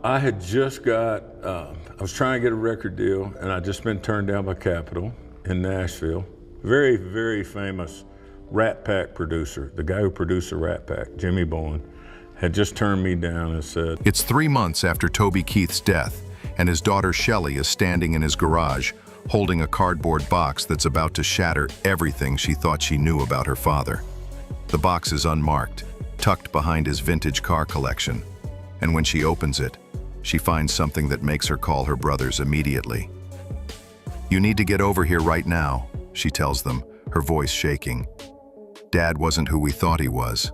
I had just got, I was trying to get a record deal, and I'd just been turned down by Capitol in Nashville. Very, very famous Rat Pack producer, the guy who produced the Rat Pack, Jimmy Bowen, had just turned me down and said, It's 3 months after Toby Keith's death, and his daughter Shelley is standing in his garage, holding a cardboard box that's about to shatter everything she thought she knew about her father. The box is unmarked, tucked behind his vintage car collection, and when she opens it, she finds something that makes her call her brothers immediately. "You need to get over here right now," she tells them, her voice shaking. "Dad wasn't who we thought he was."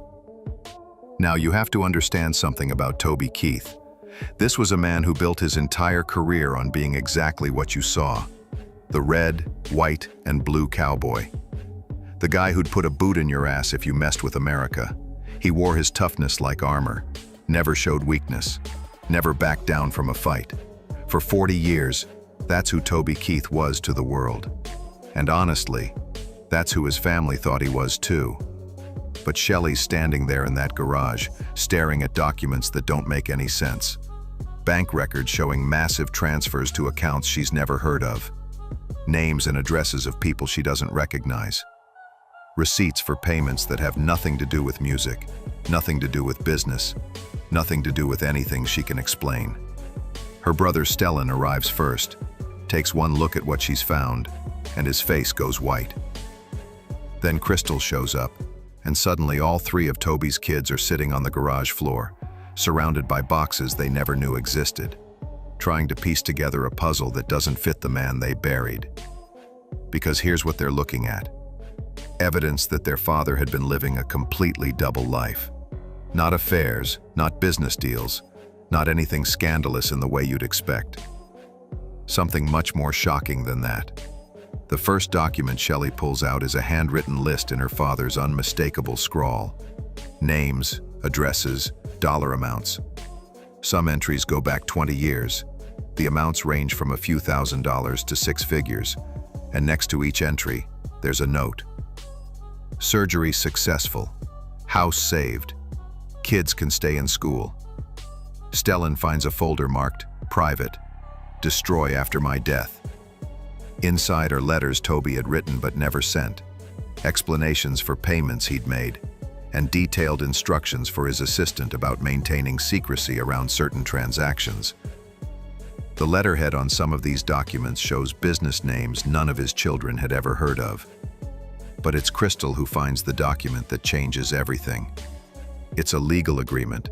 Now, you have to understand something about Toby Keith. This was a man who built his entire career on being exactly what you saw. The red, white, and blue cowboy. The guy who'd put a boot in your ass if you messed with America. He wore his toughness like armor, never showed weakness, never backed down from a fight. For 40 years, that's who Toby Keith was to the world. And honestly, that's who his family thought he was too. But Shelley's standing there in that garage, staring at documents that don't make any sense. Bank records showing massive transfers to accounts she's never heard of. Names and addresses of people she doesn't recognize. Receipts for payments that have nothing to do with music, nothing to do with business, nothing to do with anything she can explain. Her brother Stellan arrives first, takes one look at what she's found, and his face goes white. Then Crystal shows up, and suddenly all 3 of Toby's kids are sitting on the garage floor, surrounded by boxes they never knew existed, trying to piece together a puzzle that doesn't fit the man they buried. Because here's what they're looking at. Evidence that their father had been living a completely double life. Not affairs, not business deals, not anything scandalous in the way you'd expect. Something much more shocking than that. The first document Shelley pulls out is a handwritten list in her father's unmistakable scrawl. Names, addresses, dollar amounts. Some entries go back 20 years. The amounts range from a few $1,000s to 6 figures, and next to each entry, there's a note. Surgery successful. House saved. Kids can stay in school. Stellan finds a folder marked Private. Destroy after my death. Inside are letters Toby had written but never sent, explanations for payments he'd made, and detailed instructions for his assistant about maintaining secrecy around certain transactions. The letterhead on some of these documents shows business names none of his children had ever heard of. But it's Crystal who finds the document that changes everything. It's a legal agreement,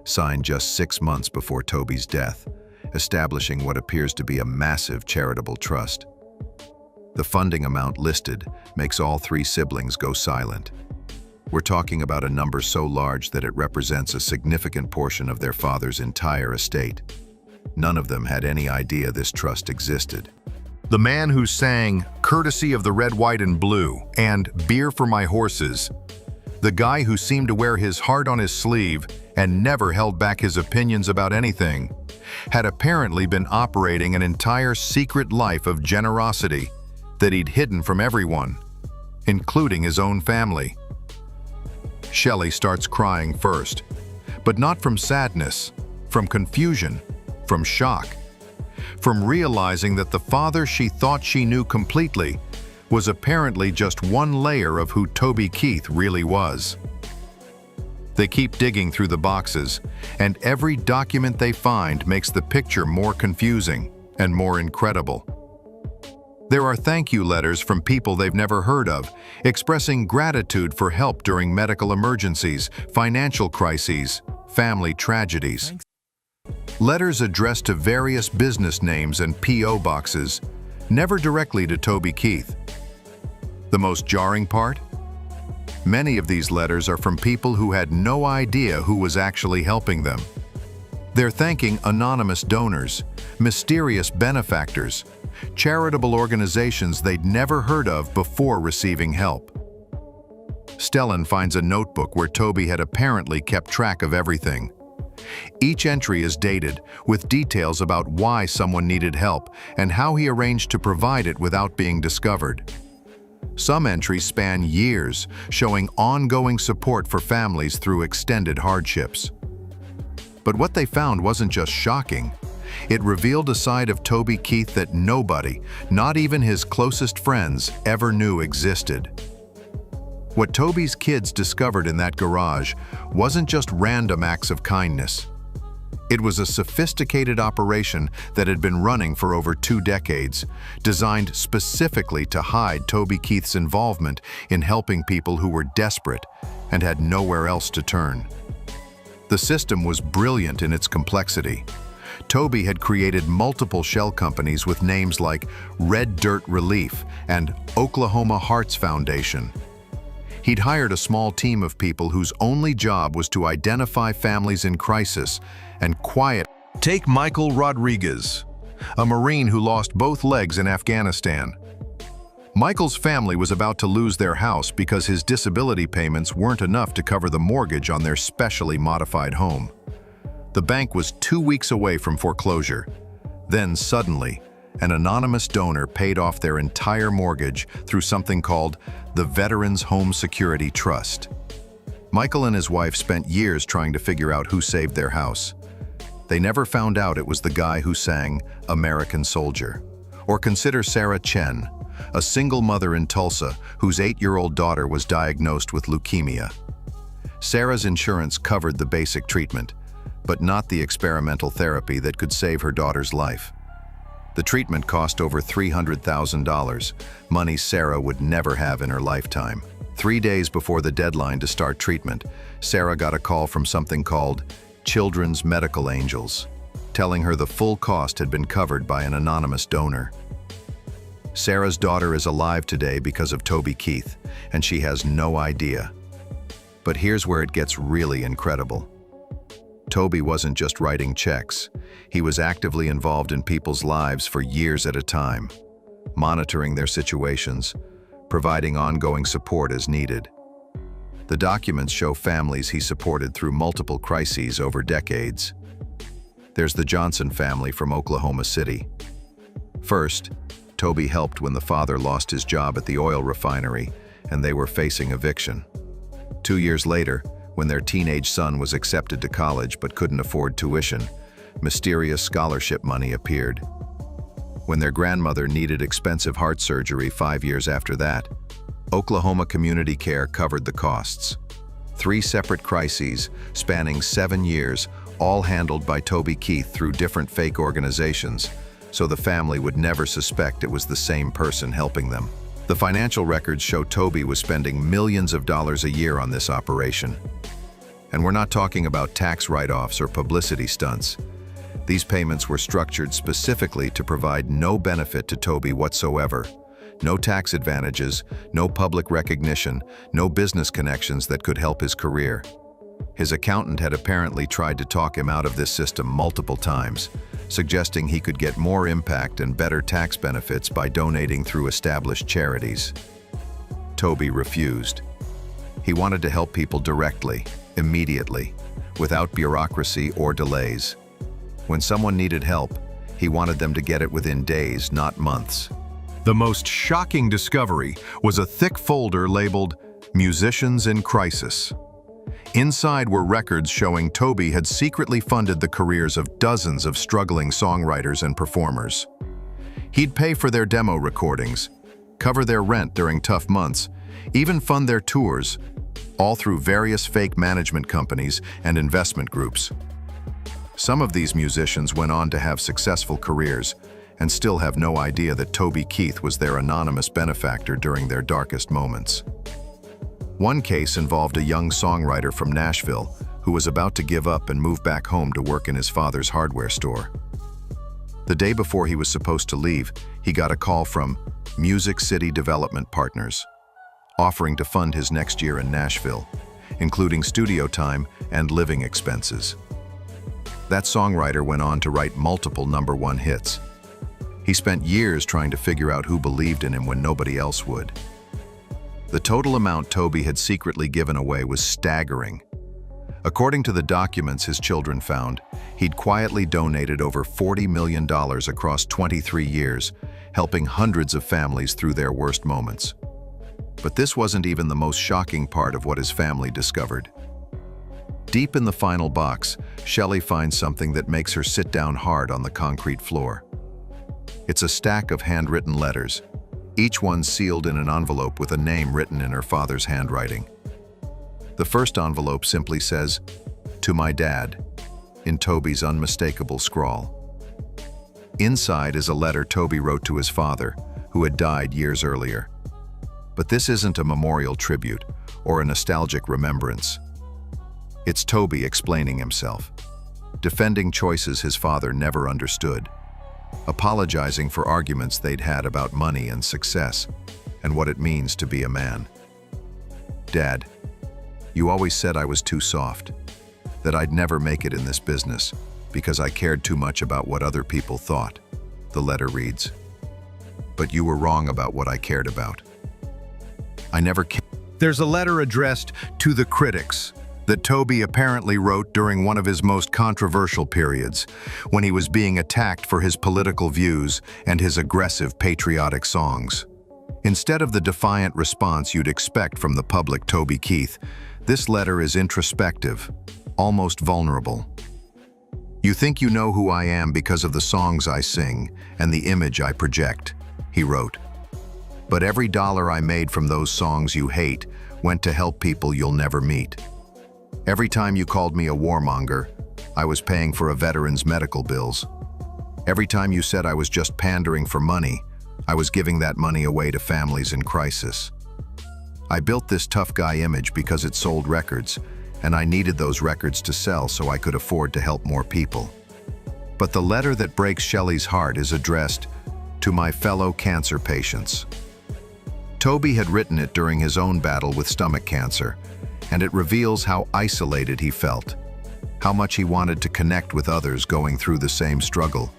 signed just 6 months before Toby's death, establishing what appears to be a massive charitable trust. The funding amount listed makes all 3 siblings go silent. We're talking about a number so large that it represents a significant portion of their father's entire estate. None of them had any idea this trust existed. The man who sang "Courtesy of the Red, White, and Blue" and "Beer for My Horses," the guy who seemed to wear his heart on his sleeve and never held back his opinions about anything, had apparently been operating an entire secret life of generosity that he'd hidden from everyone, including his own family. Shelley starts crying first, but not from sadness, from confusion, from shock, from realizing that the father she thought she knew completely was apparently just one layer of who Toby Keith really was. They keep digging through the boxes, and every document they find makes the picture more confusing and more incredible. There are thank you letters from people they've never heard of, expressing gratitude for help during medical emergencies, financial crises, family tragedies. Letters addressed to various business names and P.O. boxes, never directly to Toby Keith. The most jarring part? Many of these letters are from people who had no idea who was actually helping them. They're thanking anonymous donors, mysterious benefactors, charitable organizations they'd never heard of before receiving help. Stellan finds a notebook where Toby had apparently kept track of everything. Each entry is dated, with details about why someone needed help and how he arranged to provide it without being discovered. Some entries span years, showing ongoing support for families through extended hardships. But what they found wasn't just shocking. It revealed a side of Toby Keith that nobody, not even his closest friends, ever knew existed. What Toby's kids discovered in that garage wasn't just random acts of kindness. It was a sophisticated operation that had been running for over 2 decades, designed specifically to hide Toby Keith's involvement in helping people who were desperate and had nowhere else to turn. The system was brilliant in its complexity. Toby had created multiple shell companies with names like Red Dirt Relief and Oklahoma Hearts Foundation. He'd hired a small team of people whose only job was to identify families in crisis and quiet. Take Michael Rodriguez, a Marine who lost both legs in Afghanistan. Michael's family was about to lose their house because his disability payments weren't enough to cover the mortgage on their specially modified home. The bank was 2 weeks away from foreclosure. Then suddenly, an anonymous donor paid off their entire mortgage through something called the Veterans Home Security Trust. Michael and his wife spent years trying to figure out who saved their house. They never found out it was the guy who sang American Soldier. Or consider Sarah Chen, a single mother in Tulsa whose 8-year-old daughter was diagnosed with leukemia. Sarah's insurance covered the basic treatment, but not the experimental therapy that could save her daughter's life. The treatment cost over $300,000, money Sarah would never have in her lifetime. 3 days before the deadline to start treatment, Sarah got a call from something called Children's Medical Angels, telling her the full cost had been covered by an anonymous donor. Sarah's daughter is alive today because of Toby Keith, and she has no idea. But here's where it gets really incredible. Toby wasn't just writing checks. He was actively involved in people's lives for years at a time, monitoring their situations, providing ongoing support as needed. The documents show families he supported through multiple crises over decades. There's the Johnson family from Oklahoma City. First, Toby helped when the father lost his job at the oil refinery and they were facing eviction. 2 years later, when their teenage son was accepted to college but couldn't afford tuition, mysterious scholarship money appeared. When their grandmother needed expensive heart surgery 5 years after that, Oklahoma Community Care covered the costs. 3 separate crises spanning 7 years, all handled by Toby Keith through different fake organizations, so the family would never suspect it was the same person helping them. The financial records show Toby was spending millions of dollars a year on this operation. And we're not talking about tax write-offs or publicity stunts. These payments were structured specifically to provide no benefit to Toby whatsoever. No tax advantages, no public recognition, no business connections that could help his career. His accountant had apparently tried to talk him out of this system multiple times, suggesting he could get more impact and better tax benefits by donating through established charities. Toby refused. He wanted to help people directly, immediately, without bureaucracy or delays. When someone needed help, he wanted them to get it within days, not months. The most shocking discovery was a thick folder labeled Musicians in Crisis. Inside were records showing Toby had secretly funded the careers of dozens of struggling songwriters and performers. He'd pay for their demo recordings, cover their rent during tough months, even fund their tours, all through various fake management companies and investment groups. Some of these musicians went on to have successful careers and still have no idea that Toby Keith was their anonymous benefactor during their darkest moments. One case involved a young songwriter from Nashville who was about to give up and move back home to work in his father's hardware store. The day before he was supposed to leave, he got a call from Music City Development Partners, offering to fund his next year in Nashville, including studio time and living expenses. That songwriter went on to write multiple #1 hits. He spent years trying to figure out who believed in him when nobody else would. The total amount Toby had secretly given away was staggering. According to the documents his children found, he'd quietly donated over $40 million across 23 years, helping hundreds of families through their worst moments. But this wasn't even the most shocking part of what his family discovered. Deep in the final box, Shelley finds something that makes her sit down hard on the concrete floor. It's a stack of handwritten letters, each one sealed in an envelope with a name written in her father's handwriting. The first envelope simply says, "To my dad," in Toby's unmistakable scrawl. Inside is a letter Toby wrote to his father, who had died years earlier. But this isn't a memorial tribute or a nostalgic remembrance. It's Toby explaining himself, defending choices his father never understood, apologizing for arguments they'd had about money and success and what it means to be a man. "Dad, you always said I was too soft, that I'd never make it in this business because I cared too much about what other people thought," the letter reads. "But you were wrong about what I cared about. I never cared." There's a letter addressed to the critics that Toby apparently wrote during one of his most controversial periods, when he was being attacked for his political views and his aggressive patriotic songs. Instead of the defiant response you'd expect from the public Toby Keith, this letter is introspective, almost vulnerable. "You think you know who I am because of the songs I sing and the image I project," he wrote. "But every dollar I made from those songs you hate went to help people you'll never meet. Every time you called me a warmonger, I was paying for a veteran's medical bills. Every time you said I was just pandering for money, I was giving that money away to families in crisis. I built this tough guy image because it sold records, and I needed those records to sell so I could afford to help more people." But the letter that breaks Shelley's heart is addressed to my fellow cancer patients. Toby had written it during his own battle with stomach cancer, and it reveals how isolated he felt, how much he wanted to connect with others going through the same struggle,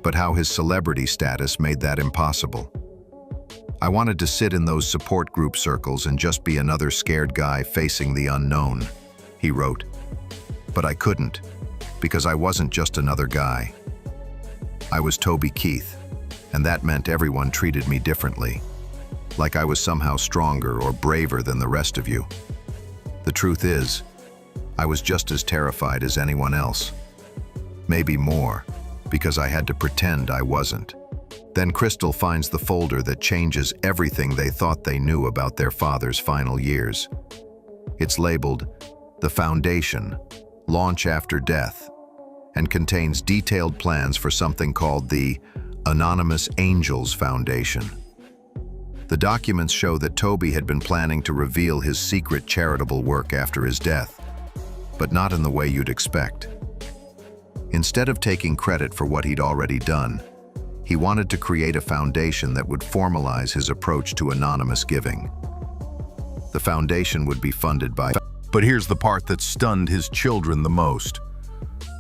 but how his celebrity status made that impossible. "I wanted to sit in those support group circles and just be another scared guy facing the unknown," he wrote. "But I couldn't, because I wasn't just another guy. I was Toby Keith, and that meant everyone treated me differently, like I was somehow stronger or braver than the rest of you. The truth is, I was just as terrified as anyone else. Maybe more, because I had to pretend I wasn't." Then Crystal finds the folder that changes everything they thought they knew about their father's final years. It's labeled "The Foundation, Launch After Death," and contains detailed plans for something called the Anonymous Angels Foundation. The documents show that Toby had been planning to reveal his secret charitable work after his death, but not in the way you'd expect. Instead of taking credit for what he'd already done, he wanted to create a foundation that would formalize his approach to anonymous giving. The foundation would be funded by... But here's the part that stunned his children the most.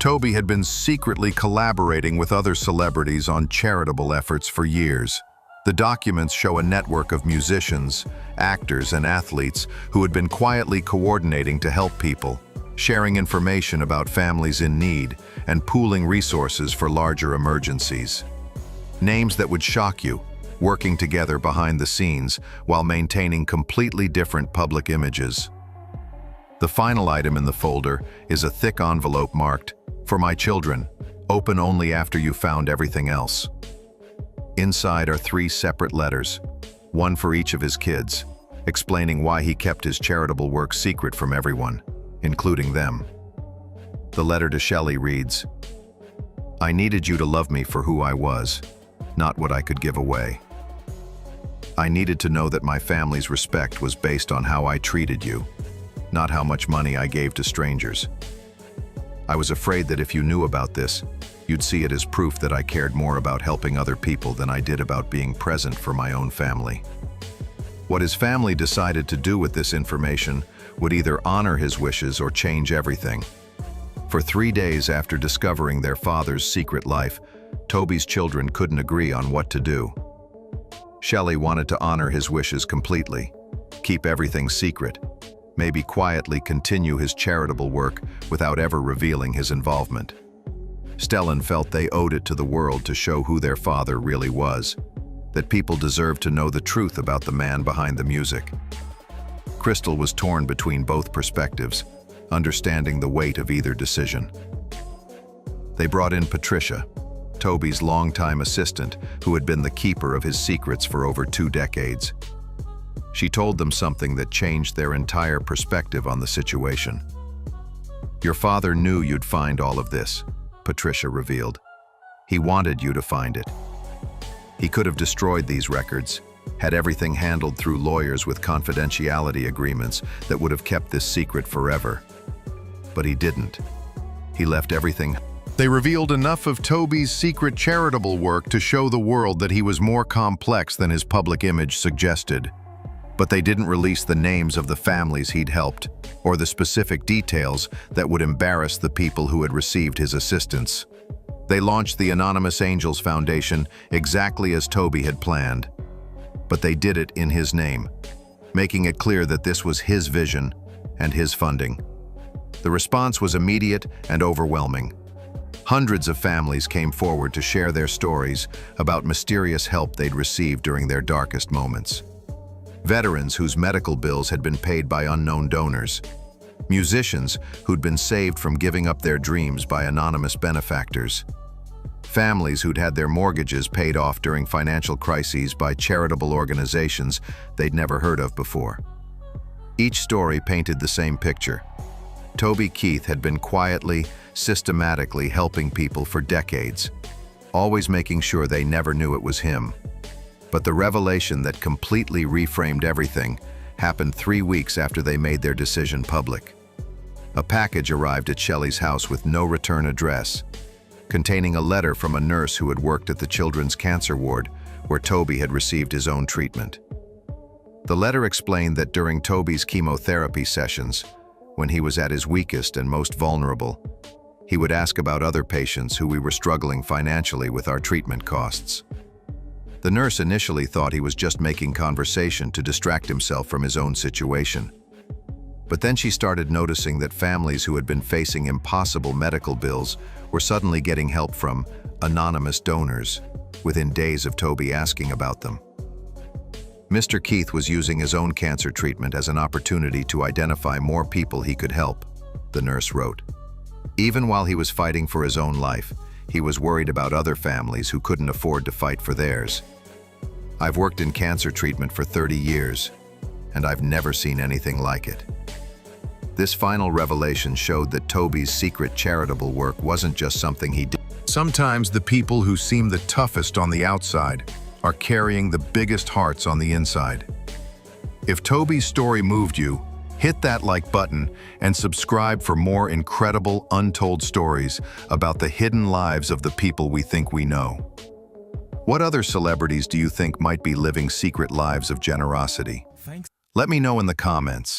Toby had been secretly collaborating with other celebrities on charitable efforts for years. The documents show a network of musicians, actors, and athletes who had been quietly coordinating to help people, sharing information about families in need, and pooling resources for larger emergencies. Names that would shock you, working together behind the scenes while maintaining completely different public images. The final item in the folder is a thick envelope marked, "For my children, open only after you found everything else." Inside are 3 separate letters, one for each of his kids, explaining why he kept his charitable work secret from everyone, including them. The letter to Shelley reads, "I needed you to love me for who I was, not what I could give away. I needed to know that my family's respect was based on how I treated you, not how much money I gave to strangers. I was afraid that if you knew about this, you'd see it as proof that I cared more about helping other people than I did about being present for my own family." What his family decided to do with this information would either honor his wishes or change everything. For 3 days after discovering their father's secret life, Toby's children couldn't agree on what to do. Shelley wanted to honor his wishes completely, keep everything secret, maybe quietly continue his charitable work without ever revealing his involvement. Stellan felt they owed it to the world to show who their father really was, that people deserved to know the truth about the man behind the music. Crystal was torn between both perspectives, understanding the weight of either decision. They brought in Patricia, Toby's longtime assistant, who had been the keeper of his secrets for over 2 decades. She told them something that changed their entire perspective on the situation. "Your father knew you'd find all of this," Patricia revealed. "He wanted you to find it. He could have destroyed these records, had everything handled through lawyers with confidentiality agreements that would have kept this secret forever. But he didn't. He left everything." They revealed enough of Toby's secret charitable work to show the world that he was more complex than his public image suggested. But they didn't release the names of the families he'd helped, or the specific details that would embarrass the people who had received his assistance. They launched the Anonymous Angels Foundation exactly as Toby had planned. But they did it in his name, making it clear that this was his vision and his funding. The response was immediate and overwhelming. Hundreds of families came forward to share their stories about mysterious help they'd received during their darkest moments. Veterans whose medical bills had been paid by unknown donors. Musicians who'd been saved from giving up their dreams by anonymous benefactors. Families who'd had their mortgages paid off during financial crises by charitable organizations they'd never heard of before. Each story painted the same picture. Toby Keith had been quietly, systematically helping people for decades, always making sure they never knew it was him. But the revelation that completely reframed everything happened 3 weeks after they made their decision public. A package arrived at Shelley's house with no return address, containing a letter from a nurse who had worked at the children's cancer ward where Toby had received his own treatment. The letter explained that during Toby's chemotherapy sessions, when he was at his weakest and most vulnerable, he would ask about other patients who we were struggling financially with our treatment costs. The nurse initially thought he was just making conversation to distract himself from his own situation. But then she started noticing that families who had been facing impossible medical bills were suddenly getting help from anonymous donors within days of Toby asking about them. Mr. Keith was using his own cancer treatment as an opportunity to identify more people he could help, the nurse wrote. Even while he was fighting for his own life, he was worried about other families who couldn't afford to fight for theirs. "I've worked in cancer treatment for 30 years, and I've never seen anything like it." This final revelation showed that Toby's secret charitable work wasn't just something he did. Sometimes the people who seem the toughest on the outside are carrying the biggest hearts on the inside. If Toby's story moved you, hit that like button and subscribe for more incredible, untold stories about the hidden lives of the people we think we know. What other celebrities do you think might be living secret lives of generosity? Let me know in the comments.